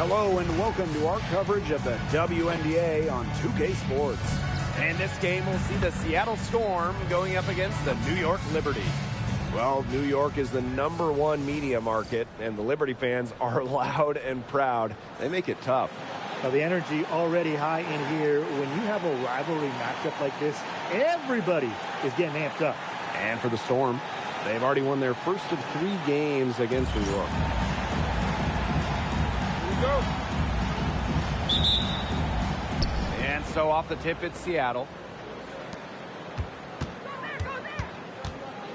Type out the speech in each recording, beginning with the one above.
Hello and welcome to our coverage of the WNBA on 2K Sports. And this game will see the Seattle Storm going up against the New York Liberty. Well, New York is the #1 media market, and the Liberty fans are loud and proud. They make it tough. Well, the energy already high in here. When you have a rivalry matchup like this, everybody is getting amped up. And for the Storm, they've already won their first of 3 games against New York. Go. And so off the tip, it's Seattle.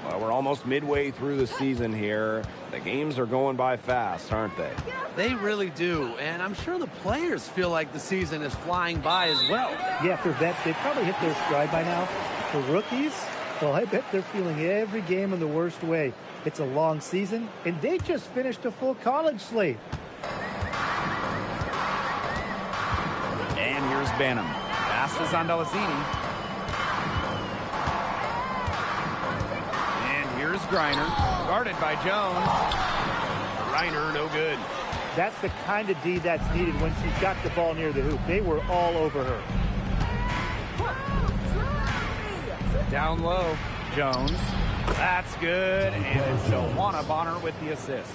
Well, we're almost midway through the season here. The games are going by fast, aren't they? They really do, and I'm sure the players feel like the season is flying by as well. Yeah, for vets, they probably hit their stride by now. For rookies, well, I bet they're feeling every game in the worst way. It's a long season, and they just finished a full college slate. And here's Banham. Pass to Zondalazini. And here's Griner. Guarded by Jones. Griner, no good. That's the kind of D that's needed when she's got the ball near the hoop. They were all over her. Down low, Jones. That's good, and it's Joanna Bonner with the assist.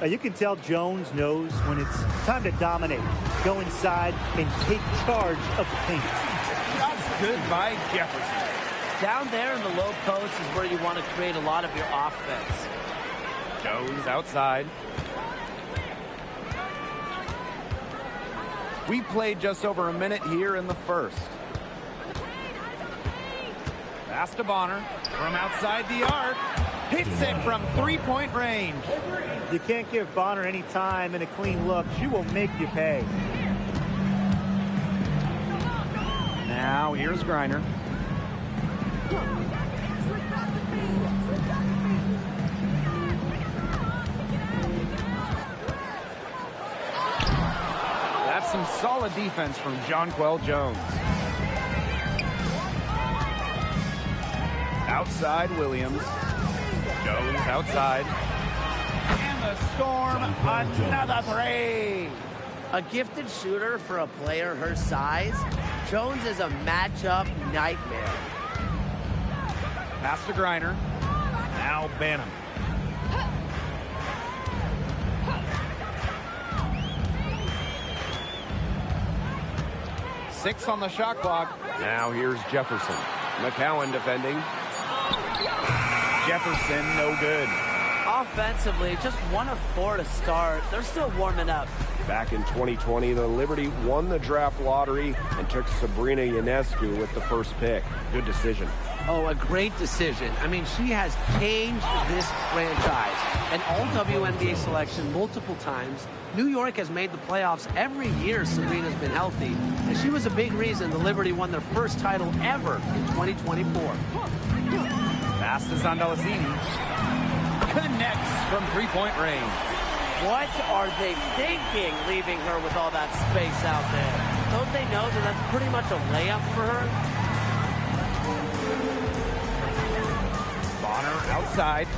You can tell Jones knows when it's time to dominate, go inside, and take charge of the paint. That's good by Jefferson. Down there in the low post is where you want to create a lot of your offense. Jones outside. We played just over a minute here in the first. Pass to Bonner from outside the arc. Hits it from 3-point range. You can't give Bonner any time and a clean look. She will make you pay. Now here's Griner. That's some solid defense from Jonquel Jones. Outside Williams. Jones outside. And the Storm, another three. A gifted shooter for a player her size, Jones is a matchup nightmare. Pass to Griner. Now Banham. Six on the shot clock. Now here's Jefferson. McCowan defending. Jefferson, no good. Offensively, just 1 of 4 to start. They're still warming up. Back in 2020, the Liberty won the draft lottery and took Sabrina Ionescu with the first pick. Good decision. Oh, a great decision. I mean, she has changed this franchise. An all-WNBA selection multiple times. New York has made the playoffs every year Sabrina's been healthy, and she was a big reason the Liberty won their first title ever in 2024. Pass to Zondalazini. Connects from 3-point range. What are they thinking, leaving her with all that space out there? Don't they know that that's pretty much a layup for her? Bonner outside.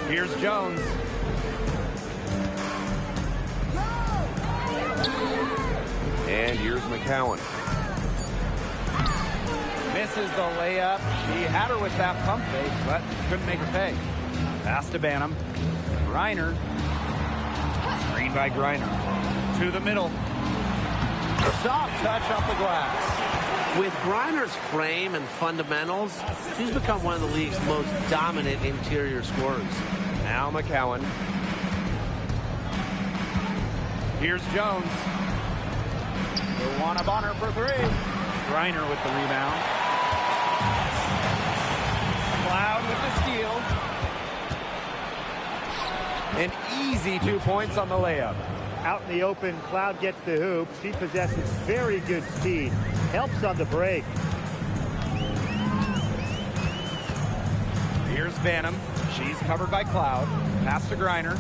Here's Jones. And here's McCowan. Misses the layup. She had her with that pump fake, but couldn't make her pay. Pass to Banham. Griner. Screen by Griner. To the middle. Soft touch off the glass. With Griner's frame and fundamentals, she's become one of the league's most dominant interior scorers. Now McCowan. Here's Jones. Joanna Bonner for 3. Griner with the rebound. Cloud with the steal. An easy 2 points on the layup. Out in the open, Cloud gets the hoop. She possesses very good speed. Helps on the break. Here's Banham. She's covered by Cloud. Pass to Griner.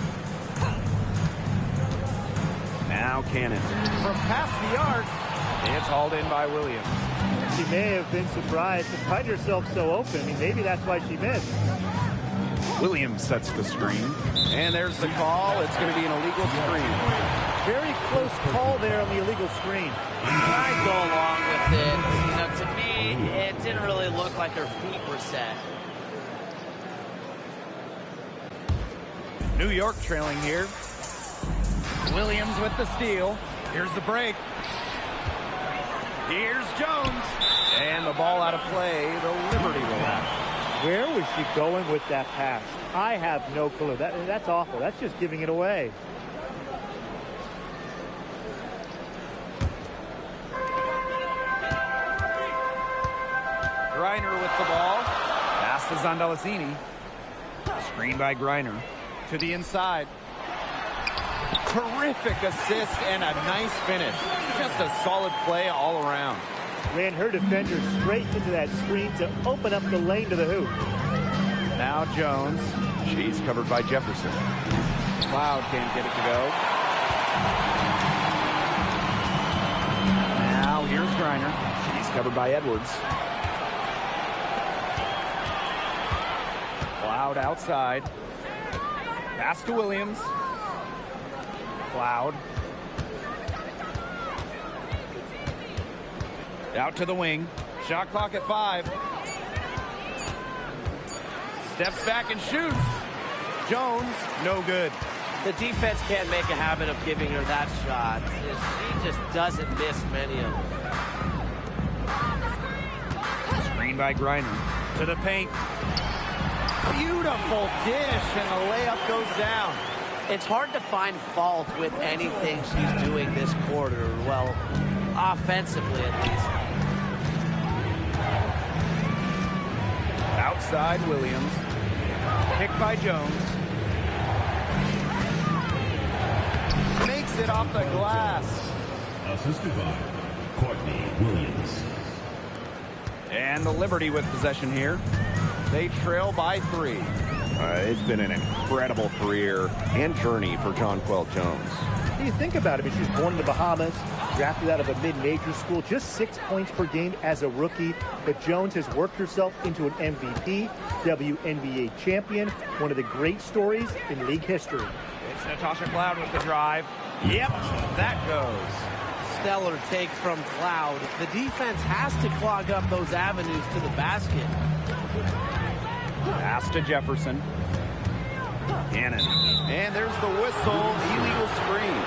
Now Cannon. From past the arc. It's hauled in by Williams. She may have been surprised to find herself so open. I mean, maybe that's why she missed. Williams sets the screen. And there's the call. It's going to be an illegal screen. Very close call there on the illegal screen. I'd go along with it. You know, to me, it didn't really look like her feet were set. New York trailing here. Williams with the steal. Here's the break. Here's Jones. And the ball out of play. The Liberty will have. Where was she going with that pass? I have no clue. That's awful. That's just giving it away. Griner with the ball. Pass to Zondalesini. Screen by Griner. To the inside. Terrific assist and a nice finish. Just a solid play all around. Ran her defender straight into that screen to open up the lane to the hoop. Now Jones. She's covered by Jefferson. Cloud can't get it to go. Now here's Griner. She's covered by Edwards. Cloud outside. Pass to Williams. Cloud. Out to the wing. Shot clock at 5. Steps back and shoots. Jones, no good. The defense can't make a habit of giving her that shot. She just doesn't miss many of them. Screen by Griner. To the paint. Beautiful dish, and the layup goes down. It's hard to find fault with anything she's doing this quarter. Well, offensively at least. Outside Williams. Picked by Jones. Makes it off the glass. Assisted by Courtney Williams. And the Liberty with possession here. They trail by 3. It's been an incredible career and journey for Jonquel Jones. You think about it, she was born in the Bahamas, drafted out of a mid-major school, just 6 points per game as a rookie. But Jones has worked herself into an MVP, WNBA champion, one of the great stories in league history. It's Natasha Cloud with the drive. Yep, that goes. Stellar take from Cloud. The defense has to clog up those avenues to the basket. Pass to Jefferson. Cannon. And there's the whistle. Illegal screen.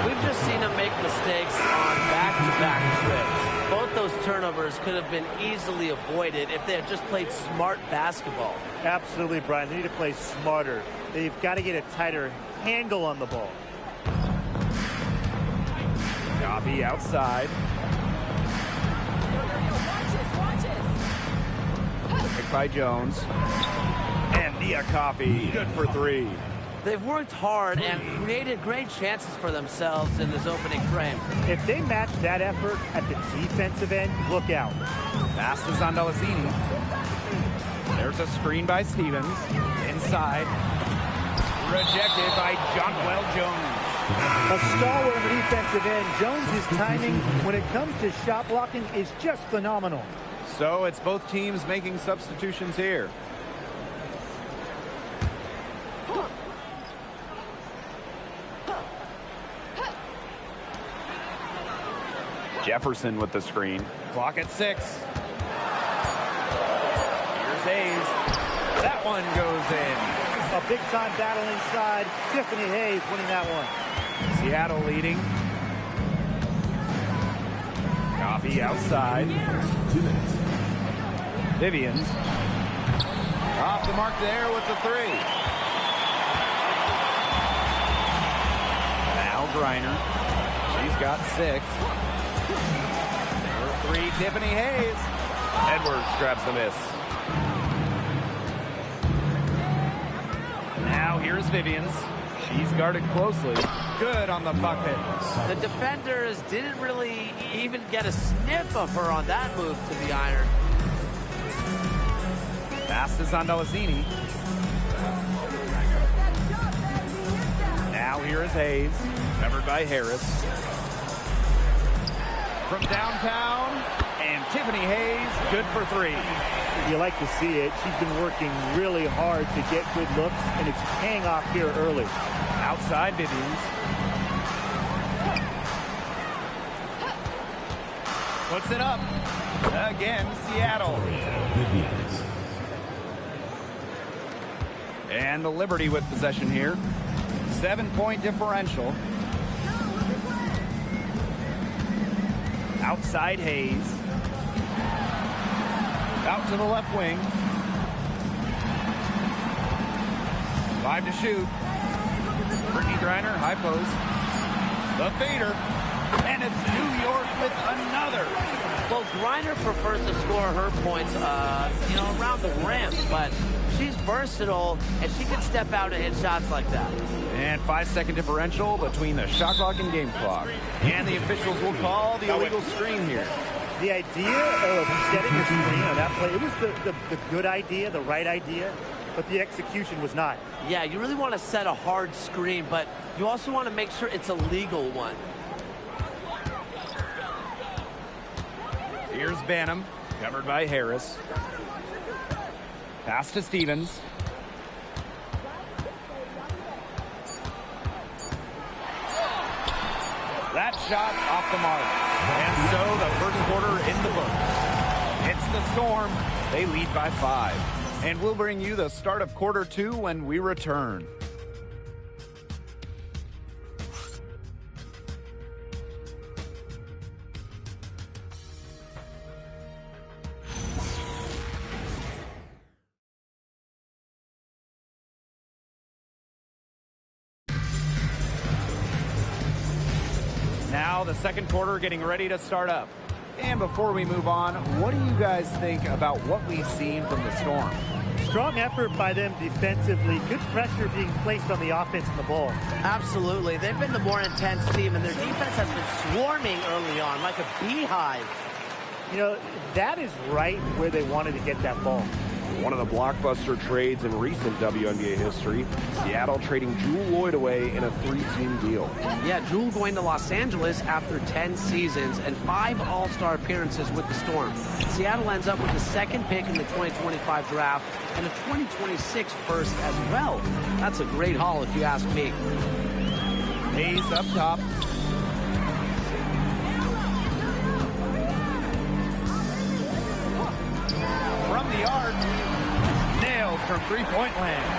We've just seen him make mistakes on back-to-back trips. Both those turnovers could have been easily avoided if they had just played smart basketball. Absolutely, Brian. They need to play smarter. They've got to get a tighter handle on the ball. Coffee outside. Picked by Jones. And Nia Coffee, good for 3. They've worked hard and created great chances for themselves in this opening frame. If they match that effort at the defensive end, look out. Pass to Zondalesini. There's a screen by Stevens. Inside. Rejected by Jonquel Jones. A stalwart on the defensive end. Jones' timing when it comes to shot blocking is just phenomenal. So it's both teams making substitutions here. Jefferson with the screen. Clock at 6. Here's Hayes. That one goes in. A big-time battle inside. Tiffany Hayes winning that one. Seattle leading. Coffee outside. Vivians. Off the mark there with the 3. Now Griner. She's got 6. Number 3, Tiffany Hayes. Edwards grabs the miss. Now here's Vivians. She's guarded closely. Good on the bucket. The defenders didn't really even get a sniff of her on that move to the iron. Pass to Zondalesini. Now here is Hayes. Covered by Harris. From downtown. And Tiffany Hayes, good for 3. You like to see it. She's been working really hard to get good looks, and it's paying off here early. Outside Vivians. Puts it up. Again, Seattle. Williams. And the Liberty with possession here. 7-point differential. Outside Hayes. Out to the left wing. 5 to shoot. Brittany Griner, high post. The fader. And it's New York with another. Well, Griner prefers to score her points, around the rim, but she's versatile, and she can step out and hit shots like that. And 5-second differential between the shot clock and game clock. And the officials will call the illegal screen here. The idea of setting a screen on that play, it was the good idea, the right idea, but the execution was not. Yeah, you really want to set a hard screen, but you also want to make sure it's a legal one. Here's Banham, covered by Harris. Pass to Stevens. That shot off the mark. And so the first quarter in the books. It's the Storm. They lead by 5. And we'll bring you the start of quarter 2 when we return. Now the second quarter getting ready to start up. And before we move on, what do you guys think about what we've seen from the Storm? Strong effort by them defensively. Good pressure being placed on the offense and the ball. Absolutely. They've been the more intense team, and their defense has been swarming early on like a beehive. You know, that is right where they wanted to get that ball. One of the blockbuster trades in recent WNBA history, Seattle trading Jewel Lloyd away in a 3-team deal. Yeah, Jewel going to Los Angeles after 10 seasons and 5 All-Star appearances with the Storm. Seattle ends up with the second pick in the 2025 draft and a 2026 first as well. That's a great haul if you ask me. Hayes up top. From the arc. Nailed from three-point land.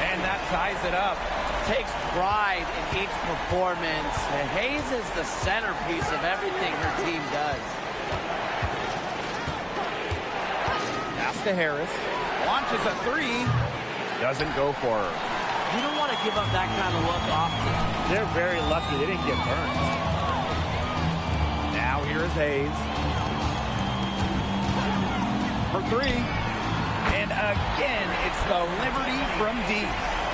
And that ties it up. Takes pride in each performance. Hayes is the centerpiece of everything her team does. Pass to Harris. Launches a 3. Doesn't go for her. You don't want to give up that kind of look often. They're very lucky they didn't get burned. Now here's Hayes. For 3. And again, it's the Liberty from deep.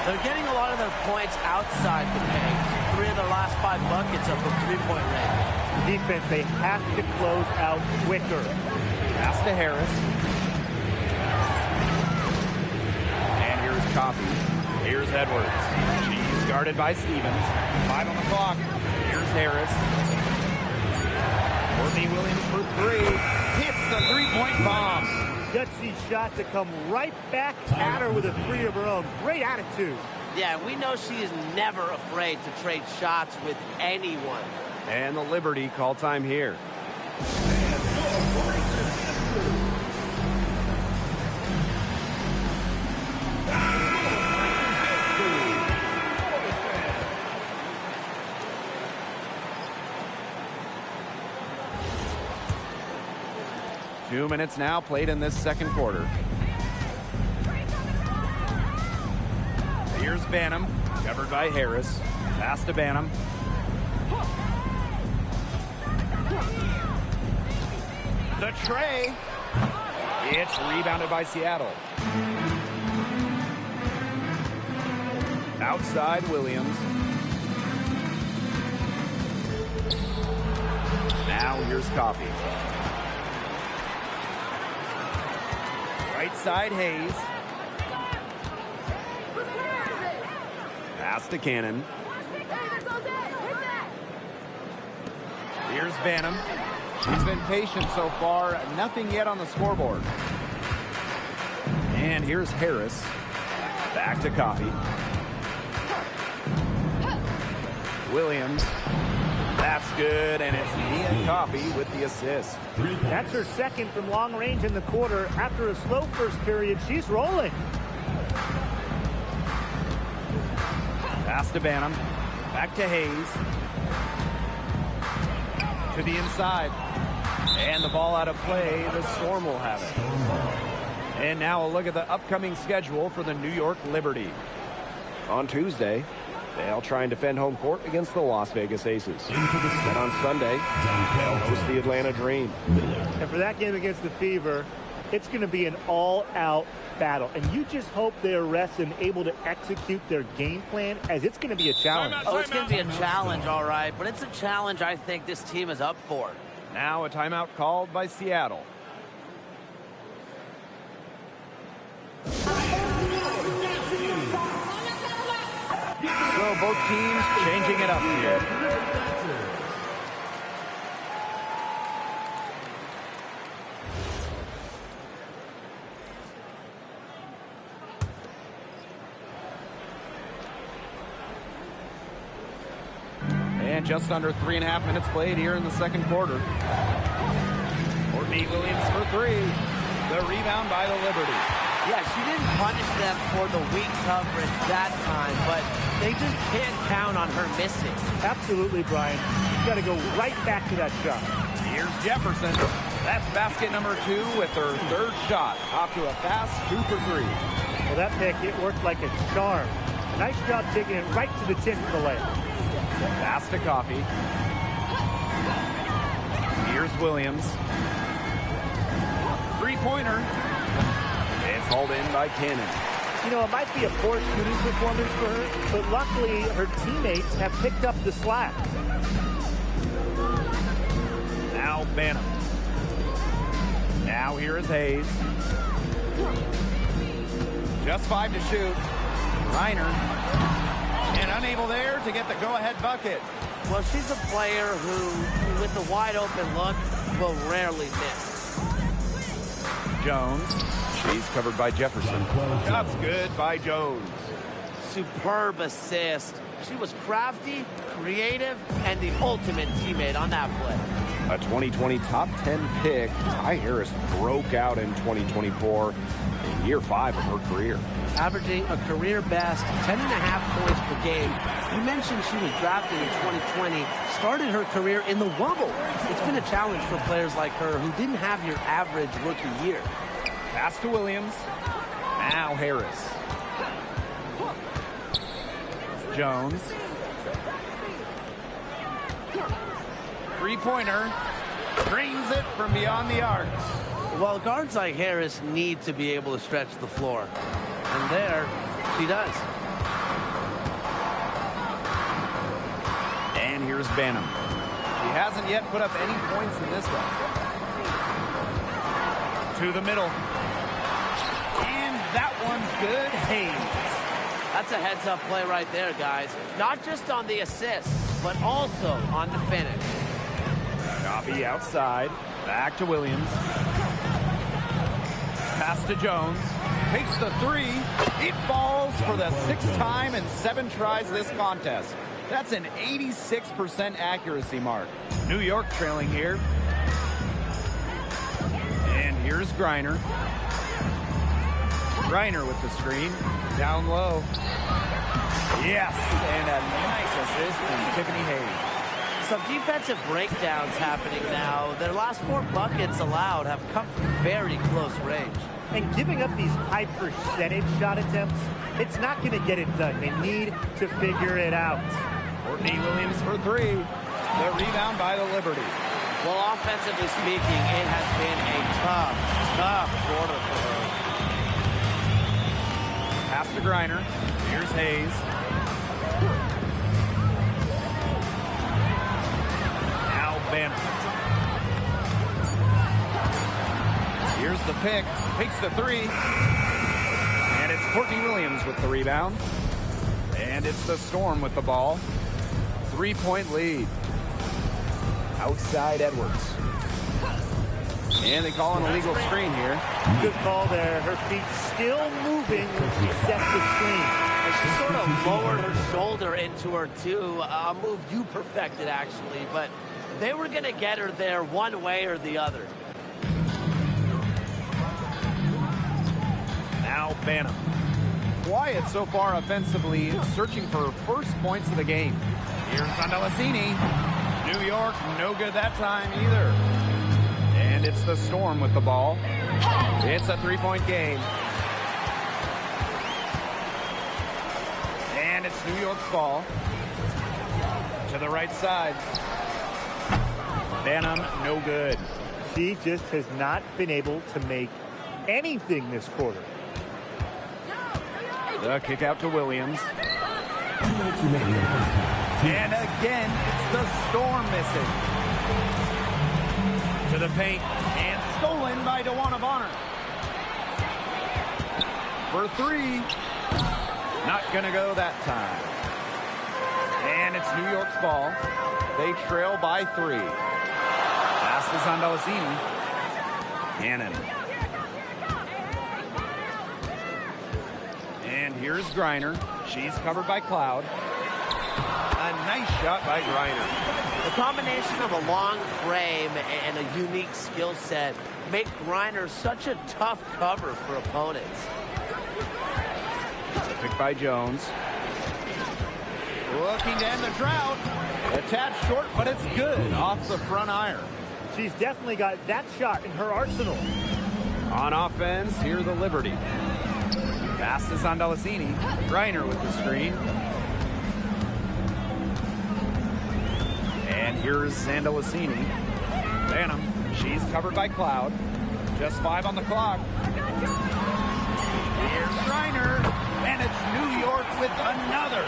They're getting a lot of their points outside the paint. 3 of their last 5 buckets are from three-point range. Defense, they have to close out quicker. Pass to Harris. And here's Coffey. Here's Edwards. She's guarded by Stevens. 5 on the clock. Here's Harris. Courtney Williams for 3. Hits the three-point bomb. Gutsy shot to come right back at her with a 3 of her own. Great attitude. Yeah, we know she is never afraid to trade shots with anyone. And the Liberty call time here. Two minutes now played in this second quarter. Here's Banham, covered by Harris. Pass to Banham. The tray. It's rebounded by Seattle. Outside Williams. Now here's Coffey. Right side Hayes. Pass to Cannon. Here's Banham. She's been patient so far. Nothing yet on the scoreboard. And here's Harris. Back to Coffey. Williams. That's good, and it's Nia Coffey with the assist. That's her second from long range in the quarter. After a slow first period, she's rolling. Pass to Banham. Back to Hayes. To the inside. And the ball out of play. The Storm will have it. And now a look at the upcoming schedule for the New York Liberty. On Tuesday, they'll try and defend home court against the Las Vegas Aces. And on Sunday, they'll host the Atlanta Dream. And for that game against the Fever, it's going to be an all-out battle. And you just hope they're rested and able to execute their game plan, as it's going to be a challenge. Oh, it's going to be a challenge, all right. But it's a challenge I think this team is up for. Now a timeout called by Seattle. So both teams changing it up here. And just under 3.5 minutes played here in the second quarter. Courtney Williams for three. The rebound by the Liberty. Yeah, she didn't punish them for the weak coverage that time, but they just can't count on her missing. Absolutely, Brian. You've got to go right back to that shot. Here's Jefferson. That's basket number 2 with her third shot. Off to a fast 2 for 3. Well, that pick, it worked like a charm. Nice job taking it right to the tip of the layup. Pass to Coffey. Here's Williams. Three-pointer. It's hauled in by Cannon. You know, it might be a poor shooting performance for her, but luckily her teammates have picked up the slack. Now Banham. Now here is Hayes. Just 5 to shoot. Reiner. And unable there to get the go-ahead bucket. Well, she's a player who, with a wide-open look, will rarely miss. Jones. She's covered by Jefferson. That's good by Jones. Superb assist. She was crafty, creative, and the ultimate teammate on that play. A 2020 top 10 pick, Ty Harris broke out in 2024 in year 5 of her career. Averaging a career best 10.5 points per game. You mentioned she was drafted in 2020, started her career in the wobble. It's been a challenge for players like her who didn't have your average rookie year. Pass to Williams. Now Harris. Jones. Three-pointer. Drains it from beyond the arc. Well, guards like Harris need to be able to stretch the floor. And there, she does. And here's Banham. She hasn't yet put up any points in this one. To the middle. And that one's good. Hayes. That's a heads-up play right there, guys. Not just on the assist, but also on the finish. Coffey outside. Back to Williams. Pass to Jones. Takes the three. It falls for the 6th time in 7 tries this contest. That's an 86% accuracy mark. New York trailing here. And here's Griner. Griner with the screen. Down low. Yes, and a nice assist from Tiffany Hayes. Some defensive breakdowns happening now. Their last 4 buckets allowed have come from very close range. And giving up these high percentage shot attempts, it's not going to get it done. They need to figure it out. Courtney Williams for 3. The rebound by the Liberty. Well, offensively speaking, it has been a tough quarter for her. Pass to Griner. Here's Hayes. Now Banham. Here's the pick. Takes the 3. And it's Courtney Williams with the rebound. And it's the Storm with the ball. 3-point lead. Outside Edwards. And they call an illegal screen here. Good call there. Her feet still moving when she sets the screen. And she sort of lowered her shoulder into her, too. A move you perfected, actually. But they were going to get her there one way or the other. Now Banham. Quiet so far offensively, searching for first points of the game. Here's Andalassini. New York, no good that time either. And it's the Storm with the ball. It's a three-point game. And it's New York's ball. To the right side. Banham, no good. She just has not been able to make anything this quarter. The kick out to Williams. And again, it's the Storm missing. To the paint, and stolen by DeWanna Bonner. For three. Not gonna go that time. And it's New York's ball. They trail by 3. Pass is on Andalassini. Cannon. And here's Griner. She's covered by Cloud. A nice shot by Griner. The combination of a long frame and a unique skill set make Griner such a tough cover for opponents. Picked by Jones. Looking to end the drought. A tad short, but it's good off the front iron. She's definitely got that shot in her arsenal. On offense, here's the Liberty. Pass is on Andalassini. Griner with the screen. And here's Andalassini. Banham. She's covered by Cloud. Just 5 on the clock. Here's Griner. And it's New York with another.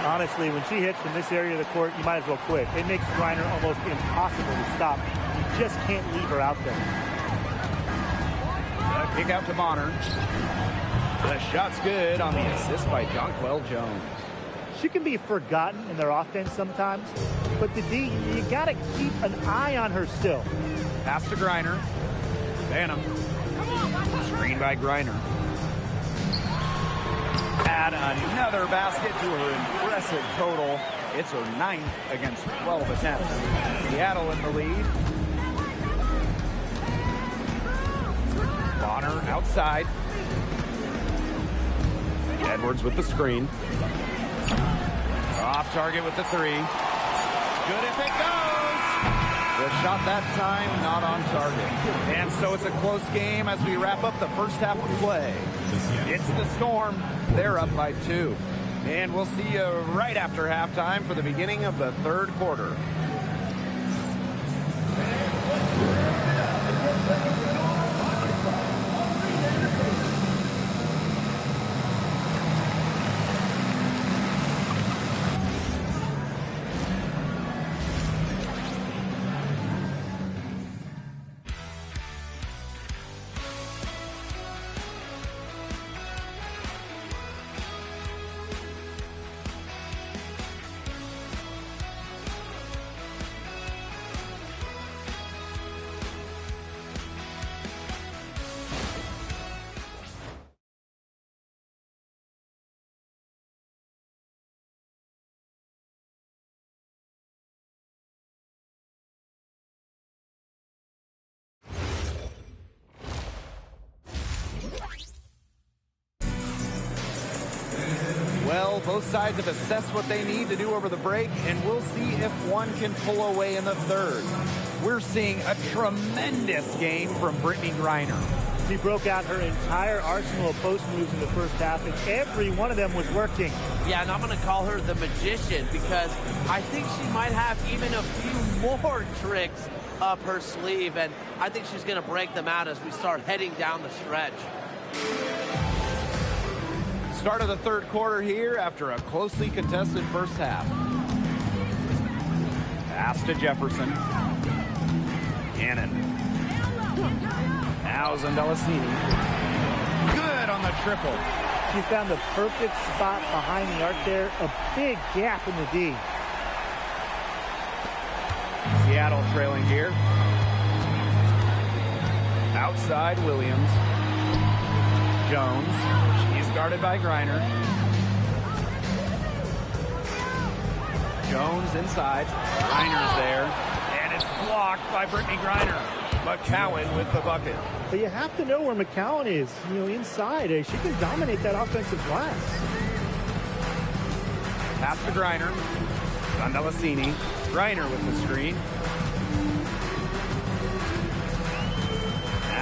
Honestly, when she hits from this area of the court, you might as well quit. It makes Griner almost impossible to stop. You just can't leave her out there. The kick out to Bonner. The shot's good on the assist by Jonquel Jones. She can be forgotten in their offense sometimes, but the D, you got to keep an eye on her still. Pass to Griner. Banham. Screen by Griner. Add another basket to her impressive total. It's her 9th against 12 attempts. Seattle in the lead. Bonner outside. Edwards with the screen. Off target with the 3. Good if it goes. The shot that time not on target. And so it's a close game as we wrap up the first half of play. It's the Storm. They're up by 2. And we'll see you right after halftime for the beginning of the third quarter. Well, both sides have assessed what they need to do over the break, and we'll see if one can pull away in the third. We're seeing a tremendous game from Brittany Griner. She broke out her entire arsenal of post moves in the first half, and every one of them was working. Yeah, and I'm going to call her the magician because I think she might have even a few more tricks up her sleeve, and I think she's going to break them out as we start heading down the stretch. Start of the third quarter here after a closely contested first half. Pass to Jefferson. Cannon. Now Andalassini. Good on the triple. She found the perfect spot behind the arc there. A big gap in the D. Seattle trailing here. Outside Williams. Jones. She's guarded by Griner. Jones inside. Griner's there. And it's blocked by Brittany Griner. McCowan with the bucket. But you have to know where McCowan is. You know, inside. She can dominate that offensive glass. Pass to Griner. Zandalasini. Griner with the screen.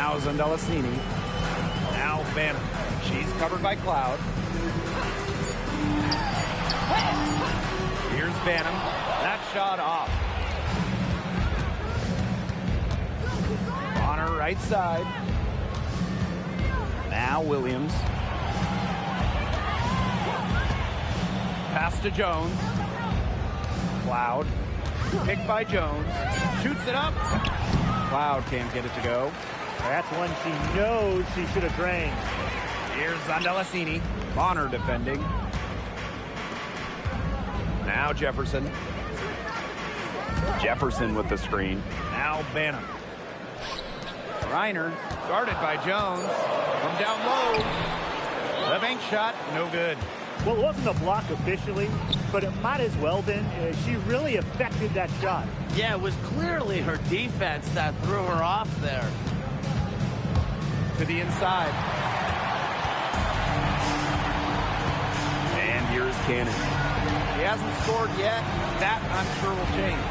Now Zandalasini. Now Banner. She's covered by Cloud. Here's Banham. That shot off. Bonner right side. Now Williams. Pass to Jones. Cloud. Picked by Jones. Shoots it up. Cloud can't get it to go. That's one she knows she should have drained. Here's Zandalasini. Bonner defending. Now Jefferson. Jefferson with the screen. Now Banham. Griner guarded by Jones. From down low. The bank shot, no good. Well, it wasn't a block officially, but it might as well been. She really affected that shot. Yeah, it was clearly her defense that threw her off there. To the inside. And here's Cannon. He hasn't scored yet. That, I'm sure, will change.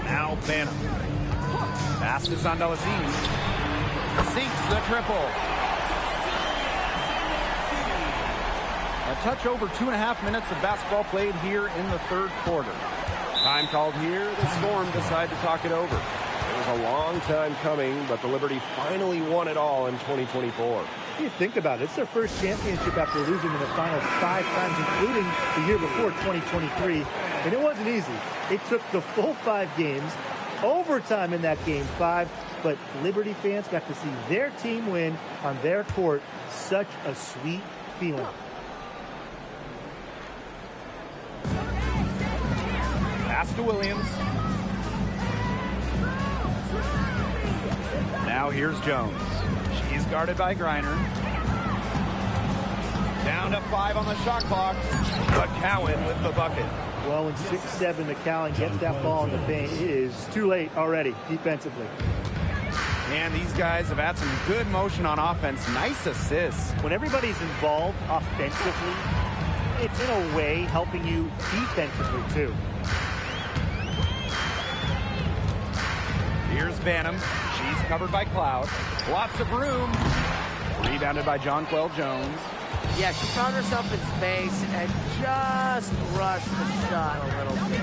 Now Banham. Pass to Zandalasini. Sinks the triple. A touch over 2.5 minutes of basketball played here in the third quarter. Time called here. The Storm decide to talk it over. It was a long time coming, but the Liberty finally won it all in 2024. You think about it. It's their first championship after losing in the finals 5 times, including the year before, 2023. And it wasn't easy. It took the full 5 games, overtime in that game 5, but Liberty fans got to see their team win on their court. Such a sweet feeling. Pass to Williams. Now here's Jones. She's guarded by Griner. Down to 5 on the shot clock. McCowan with the bucket. Well, when 6'7" McCowan gets that ball in the paint, it is too late already defensively. And these guys have had some good motion on offense. Nice assists. When everybody's involved offensively, it's in a way helping you defensively too. Here's Banham. She's covered by Cloud. Lots of room. Rebounded by Jonquel Jones. Yeah, she found herself in space and just rushed the shot a little bit.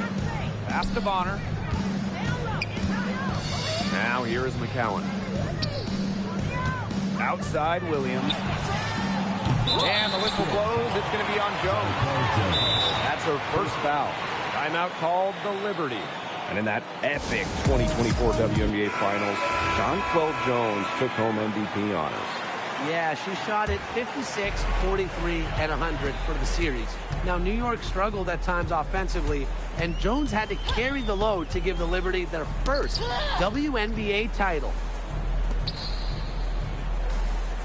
Pass to Bonner. Now here is McCowan. Outside Williams. And the whistle blows. It's going to be on Jones. That's her first foul. Timeout called the Liberty. And in that epic 2024 WNBA Finals, Jonquel Jones took home MVP honors. Yeah, she shot it 56, 43, and 100 for the series. Now, New York struggled at times offensively, and Jones had to carry the load to give the Liberty their first WNBA title.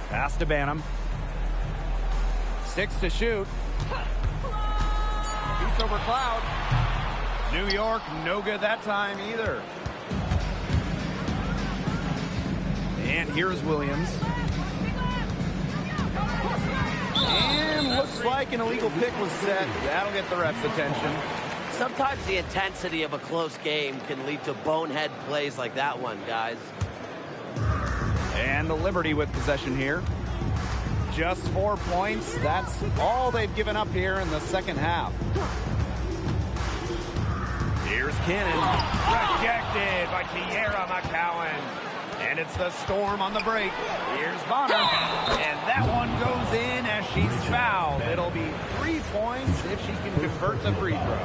Pass to Banham. 6 to shoot. Shoots over Cloud. New York, no good that time either. And here's Williams. And looks like an illegal pick was set. That'll get the ref's attention. Sometimes the intensity of a close game can lead to bonehead plays like that one, guys. And the Liberty with possession here. Just 4 points. That's all they've given up here in the second half. Here's Cannon. Rejected by Tierra McCowan. And it's the Storm on the break. Here's Bonner. And that one goes in as she's fouled. It'll be 3 points if she can convert the free throw.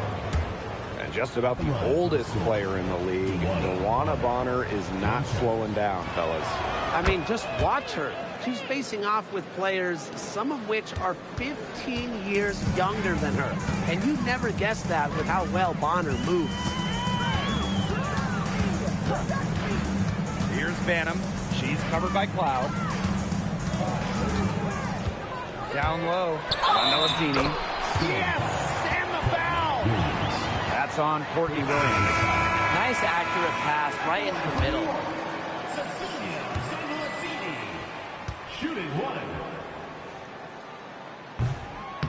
And just about the oldest player in the league, Luana Bonner is not slowing down, fellas. I mean, just watch her. She's facing off with players, some of which are 15 years younger than her. And you'd never guess that with how well Bonner moves. Here's Banham. She's covered by Cloud. Down low. Melasini. Yes! And the foul! That's on Courtney Williams. Nice accurate pass right in the middle. Shooting one.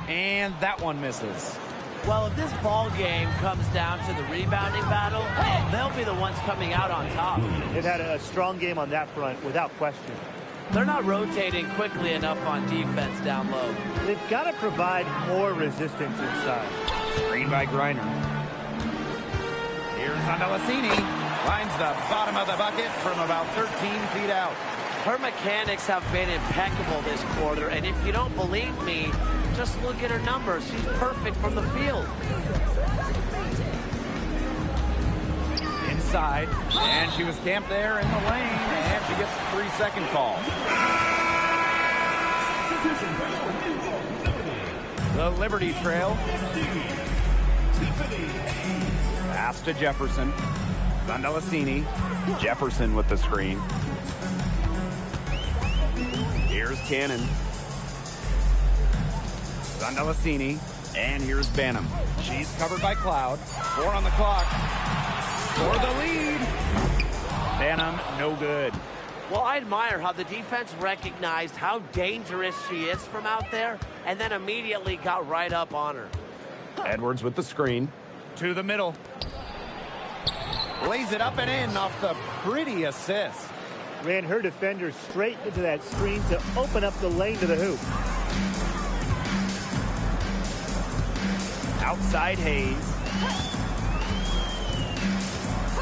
And that one misses. Well, if this ball game comes down to the rebounding battle, they'll be the ones coming out on top. They've had a strong game on that front without question. They're not rotating quickly enough on defense down low. They've got to provide more resistance inside. Screen by Griner. Here's Melasini. Finds the bottom of the bucket from about 13 feet out. Her mechanics have been impeccable this quarter, and if you don't believe me, just look at her numbers. She's perfect from the field. Inside, and she was camped there in the lane, and she gets a 3-second call. The Liberty Trail. Pass to Jefferson. Melasini. Jefferson with the screen. Here's Cannon. Melasini. And here's Banham. She's covered by Cloud. 4 on the clock. For the lead. Banham, no good. Well, I admire how the defense recognized how dangerous she is from out there and then immediately got right up on her. Edwards with the screen. To the middle. Lays it up and in off the pretty assist. Ran her defender straight into that screen to open up the lane to the hoop. Outside Hayes.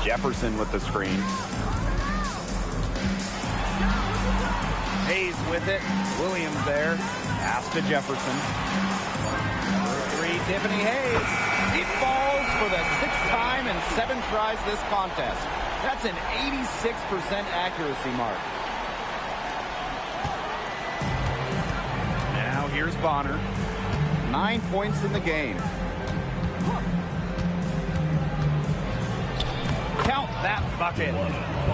Jefferson with the screen. Hayes with it. Williams there. Pass to Jefferson. For 3, Tiffany Hayes. It falls for the 6th time in 7 tries this contest. That's an 86% accuracy mark. Now here's Bonner. 9 points in the game. Count that bucket.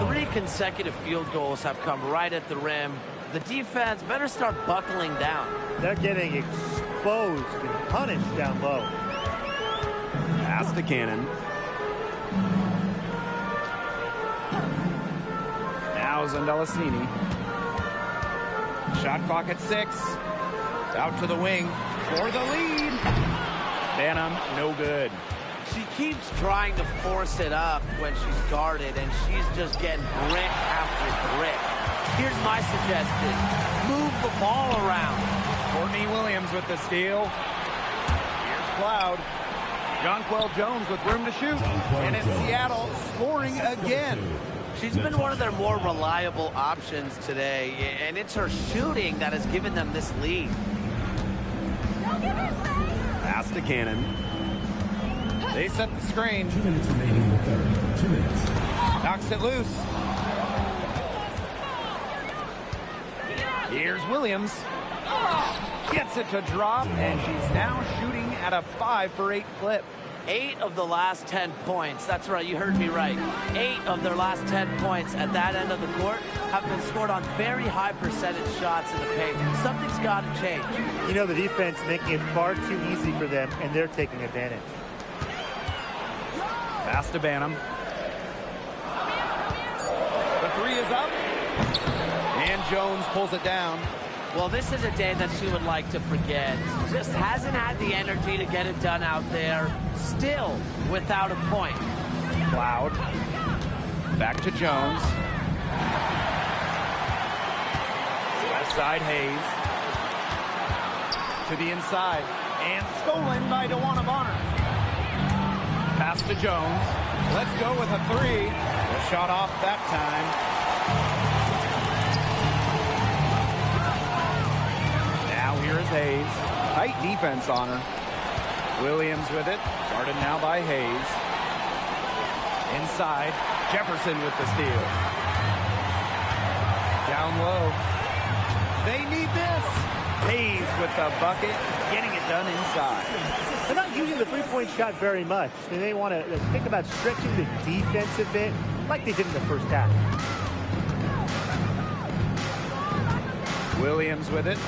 3 consecutive field goals have come right at the rim. The defense better start buckling down. They're getting exposed and punished down low. Pass to Cannon. Now Melasini. Shot clock at 6. Out to the wing for the lead. Banham, no good. She keeps trying to force it up when she's guarded, and she's just getting brick after brick. Here's my suggestion. Move the ball around. Courtney Williams with the steal. Here's Cloud. Jonquel Jones with room to shoot. And it's Seattle scoring again. She's been one of their more reliable options today, and it's her shooting that has given them this lead. Pass to Cannon. They set the screen. 2 minutes remaining in the third. 2 minutes. Knocks it loose. Here's Williams. Gets it to drop, and she's now shooting at a 5 for 8 clip. 8 of the last 10 points. That's right, you heard me right. 8 of their last 10 points at that end of the court have been scored on very high percentage shots in the paint. Something's got to change. You know, the defense making it far too easy for them, and they're taking advantage. Pass to Banham. The 3 is up. And Jones pulls it down. Well, this is a day that she would like to forget. Just hasn't had the energy to get it done out there. Still without a point. Cloud. Back to Jones. Left side Hayes. To the inside. And stolen by DeWanna Bonner. Pass to Jones. Let's go with a 3. The shot off that time. Here is Hayes. Tight defense on her. Williams with it. Guarded now by Hayes. Inside. Jefferson with the steal. Down low. They need this. Hayes with the bucket. Getting it done inside. They're not using the three-point shot very much. They want to think about stretching the defense a bit. like they did in the first half. Williams with it.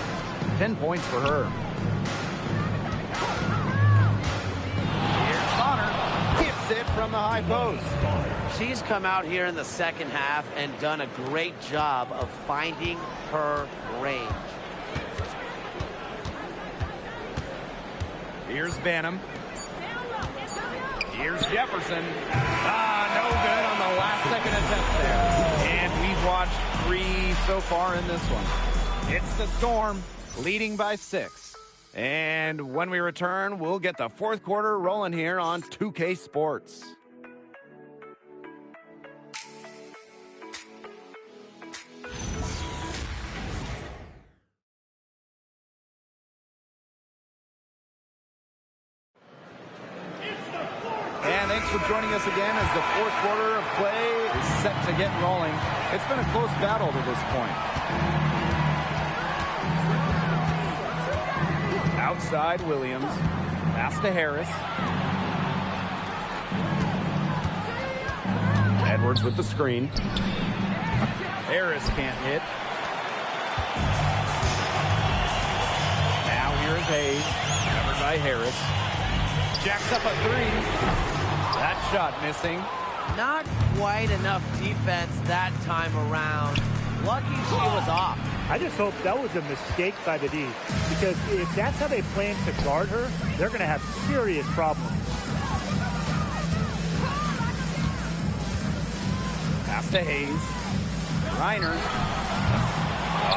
10 points for her. Here's Connor. Hits it from the high post. She's come out here in the second half and done a great job of finding her range. Here's Banham. Here's Jefferson. No good on the last second attempt there. And we've watched 3 so far in this one. It's the Storm leading by 6. And when we return, we'll get the fourth quarter rolling here on 2K Sports. And thanks for joining us again as the fourth quarter of play is set to get rolling. It's been a close battle to this point. Outside Williams. Pass to Harris. Edwards with the screen. Harris can't hit. Now here is Hayes. Covered by Harris. Jacks up a 3. That shot missing. Not quite enough defense that time around. Lucky she was off. I just hope that was a mistake by the D, because if that's how they plan to guard her, they're going to have serious problems. Pass to Hayes. Reiner.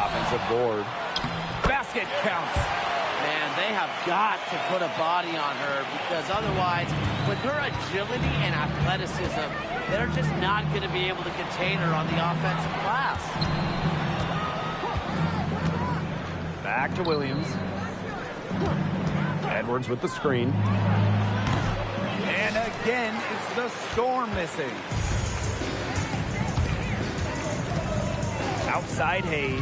Offensive board. Basket counts. Man, they have got to put a body on her, because otherwise, with her agility and athleticism, they're just not going to be able to contain her on the offensive glass. Back to Williams. Edwards with the screen. And again, it's the Storm missing. Outside Hayes.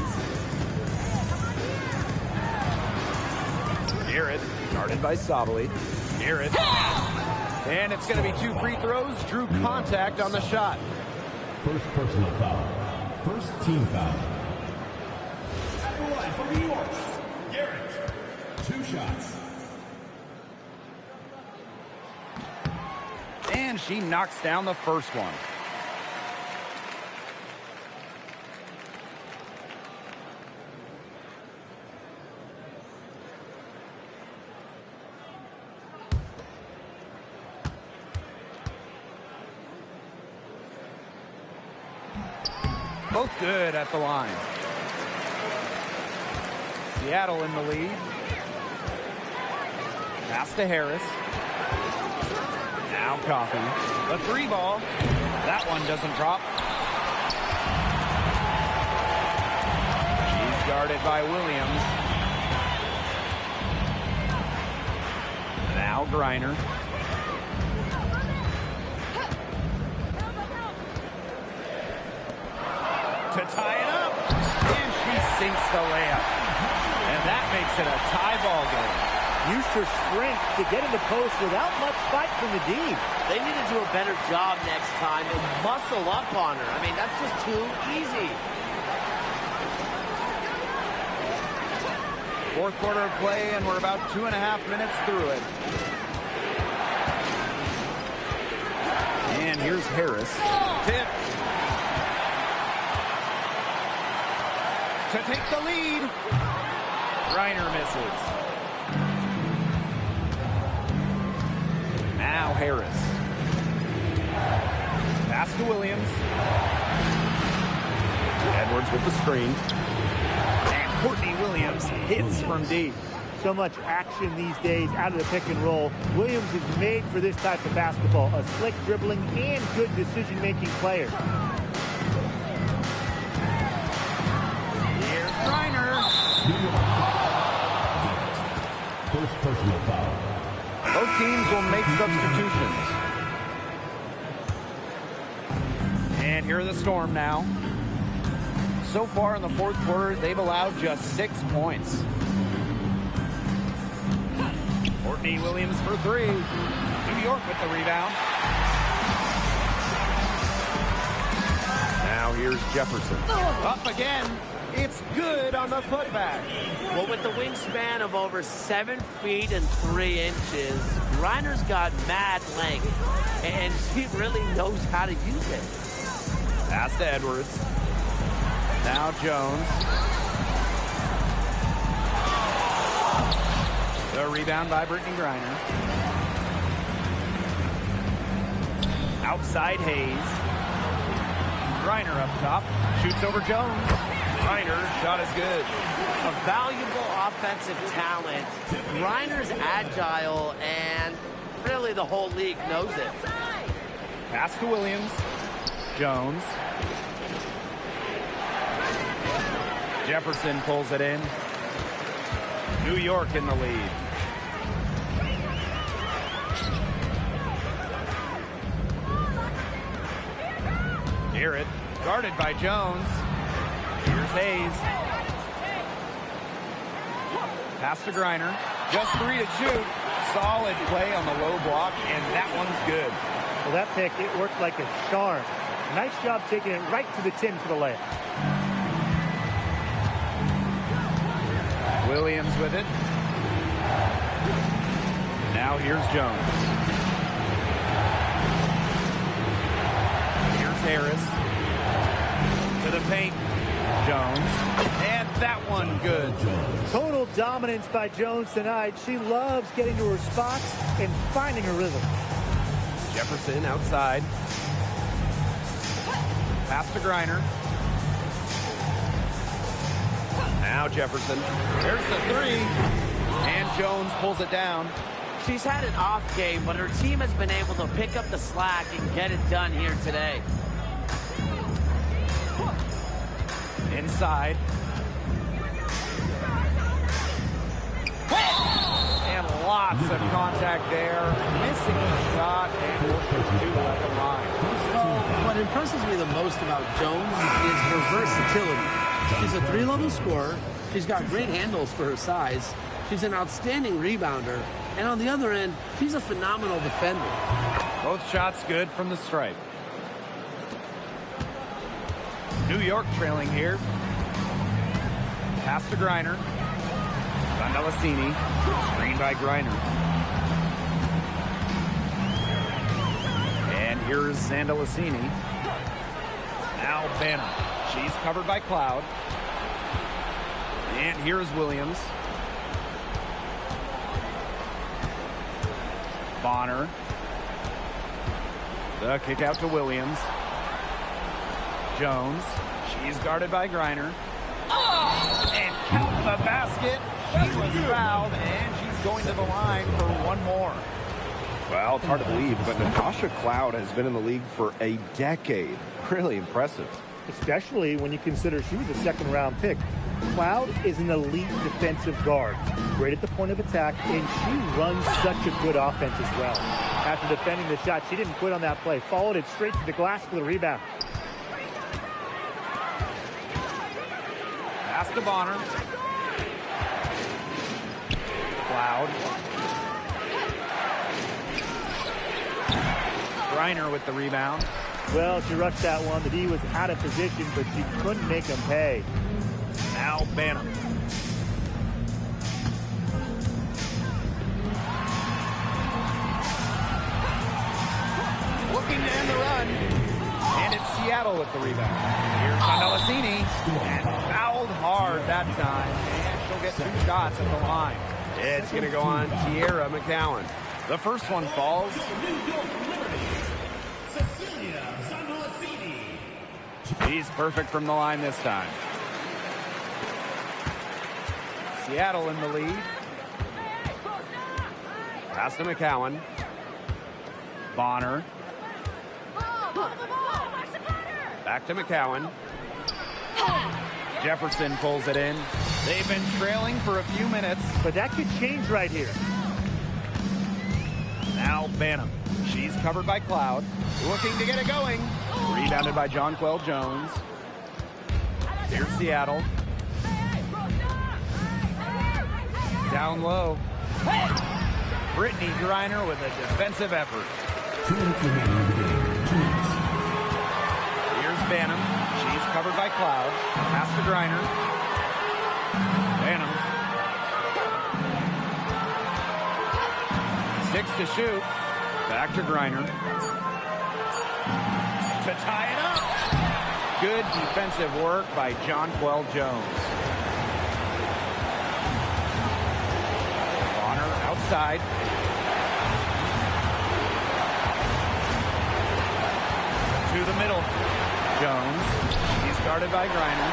Near it. Guarded by Sabali. Near it. And it's going to be 2 free throws. Drew contact on the shot. First personal foul. First team foul. At the line for New York, Garrett. 2 shots. And she knocks down the first one. Both good at the line. Seattle in the lead. Pass to Harris. Now Coffey. The 3 ball. That one doesn't drop. She's guarded by Williams. Now Griner. To tie it up. And she sinks the layup. And that makes it a tie ball game. Used her strength to get in the post without much fight from the D. They need to do a better job next time and muscle up on her. I mean, that's just too easy. Fourth quarter of play, and we're about 2.5 minutes through it. And here's Harris. Tipped. To take the lead. Reiner misses. Now Harris. Pass to Williams. Edwards with the screen. And Courtney Williams hits from deep. So much action these days out of the pick and roll. Williams is made for this type of basketball. A slick dribbling and good decision-making player. Here's Reiner. First personal foul. Both teams will make substitutions. And here are the Storm now. So far in the fourth quarter, they've allowed just 6 points. Courtney Williams for 3. New York with the rebound. Now here's Jefferson. Up again. It's good on the putback. Well, with the wingspan of over 7 feet and 3 inches, Griner's got mad length, and she really knows how to use it. Pass to Edwards. Now Jones. The rebound by Brittany Griner. Outside Hayes. Griner up top. Shoots over Jones. Griner, shot is good. A valuable offensive talent. Griner's agile, and really the whole league knows it. Pass to Williams. Jones. Jefferson pulls it in. New York in the lead. Garrett, guarded by Jones. Here's Hayes. Pass to Griner. Just 3 to shoot. Solid play on the low block, and that one's good. Well, that pick, it worked like a charm. Nice job taking it right to the tin for the layup. Williams with it. Now here's Jones. Here's Harris. To the paint. Jones. And that one good. Total dominance by Jones tonight. She loves getting to her spots and finding her rhythm. Jefferson outside. Pass to Griner. Now Jefferson. There's the 3. And Jones pulls it down. She's had an off game, but her team has been able to pick up the slack and get it done here today. Inside. And lots of contact there. Missing the shot, and we'll put 2 at the line. What impresses me the most about Jones is her versatility. She's a 3-level scorer. She's got great handles for her size. She's an outstanding rebounder. And on the other end, she's a phenomenal defender. Both shots good from the stripe. New York trailing here. Pass to Griner. Zandalasini. Screen by Griner. And here's Zandalasini. Now Banner. She's covered by Cloud. And here's Williams. Bonner. The kick out to Williams. Jones. She's guarded by Griner. And count the basket. She was fouled, and she's going to the line for one more. Well, it's hard to believe, but Natasha Cloud has been in the league for a decade. Really impressive. Especially when you consider she was a second-round pick. Cloud is an elite defensive guard. Great at the point of attack, and she runs such a good offense as well. After defending the shot, she didn't quit on that play. Followed it straight to the glass for the rebound. Pass to Bonner. Cloud. Griner with the rebound. Well, she rushed that one. The D was out of position, but she couldn't make him pay. Now Banner. Looking to end the run. And it's Seattle with the rebound. Here's Zandalasini. And fouled hard that time. And she'll get 2 shots at the line. It's going to go on Tierra McCowan. The first one falls. He's perfect from the line this time. Seattle in the lead. Pass to McCowan. Bonner. Back to McCowan. Jefferson pulls it in. They've been trailing for a few minutes. But that could change right here. Now Banham. She's covered by Cloud. Looking to get it going. Rebounded by Jonquel Jones. Here's Seattle. Down low. Brittany Griner with a defensive effort. Here's Banham. She's covered by Cloud. Pass to Griner. Banham. 6 to shoot. Back to Griner. To tie it up. Good defensive work by Jonquel Jones. Bonner outside. To the middle. Jones. He's guarded by Griner.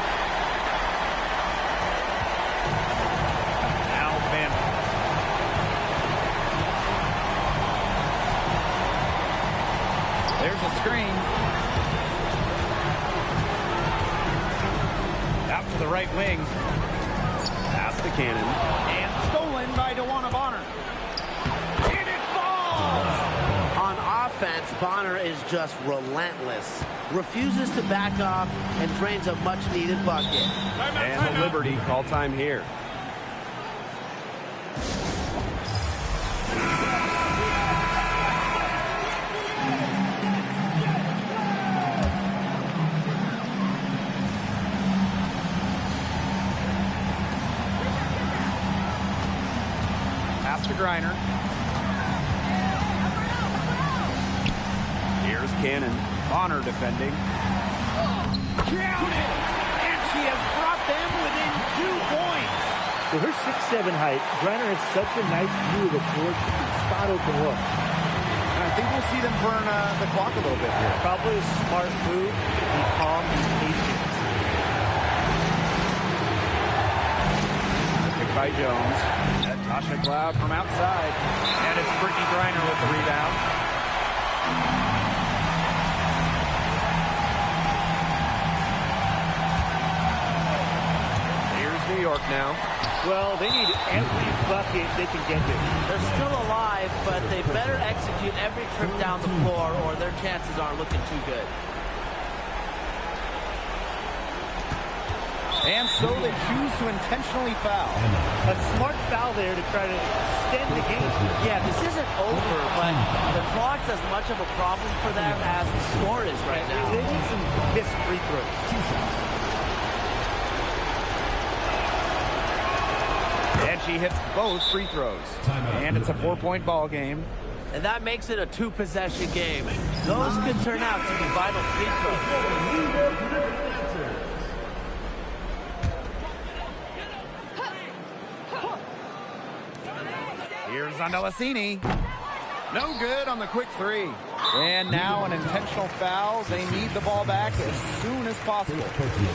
Now Banham. There's a screen. Out to the right wing. Pass to Cannon. And stolen by DeWanna Bonner. And it falls! On offense, Bonner is just relentless. Refuses to back off and drains a much-needed bucket. And the Liberty call time here. Pass to Griner. Here's Cannon. Bonner defending. Counted! And she has brought them within 2 points. With her 6'7" height, Griner has such a nice view of the court. She can spot open looks. And I think we'll see them burn the clock a little bit here. Probably a smart move. Be calm, be patient. Picked by Jones. Tasha Cloud from outside. And it's Brittany Griner with the rebound. Here's New York now. Well, they need every bucket they can get to. They're still alive, but they better execute every trip down the floor or their chances aren't looking too good. And so they choose to intentionally foul. A smart foul there to try to extend the game. Yeah, this isn't over, but the clock's as much of a problem for them as the score is right now. They need some missed free throws. And she hits both free throws. And it's a 4-point ball game. And that makes it a 2-possession game. Those could turn out to be vital free throws. Here's Andalassini. No good on the quick 3. And now an intentional foul. They need the ball back as soon as possible.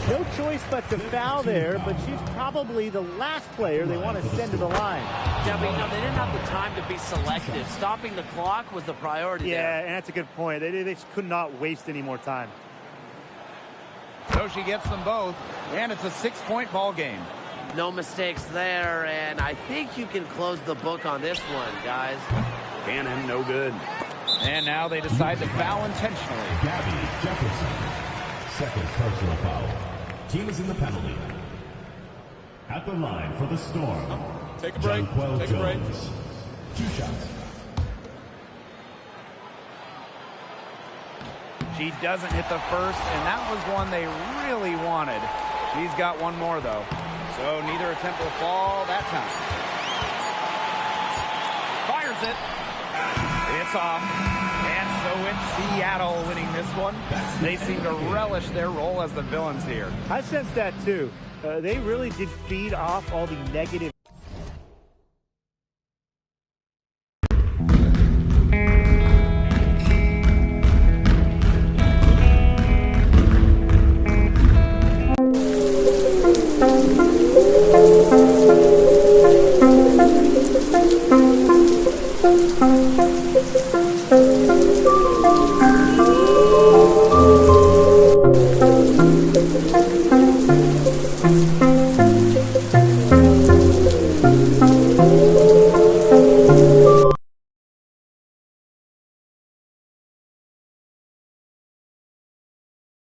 No choice but to foul there, but she's probably the last player they want to send to the line. Yeah, but they didn't have the time to be selective. Stopping the clock was the priority there. Yeah, and that's a good point. They could not waste any more time. So she gets them both, and it's a 6-point ball game. No mistakes there, and I think you can close the book on this one, guys. Cannon, no good. And now they decide to foul intentionally. Gabby Jefferson. Second personal foul. Team is in the penalty. At the line for the Storm. Take a break. Take a break. 2 shots. She doesn't hit the first, and that was one they really wanted. She's got one more, though. So neither attempt will fall that time. Fires it. It's off. And so it's Seattle winning this one. They seem to relish their role as the villains here. I sense that too. They really did feed off all the negative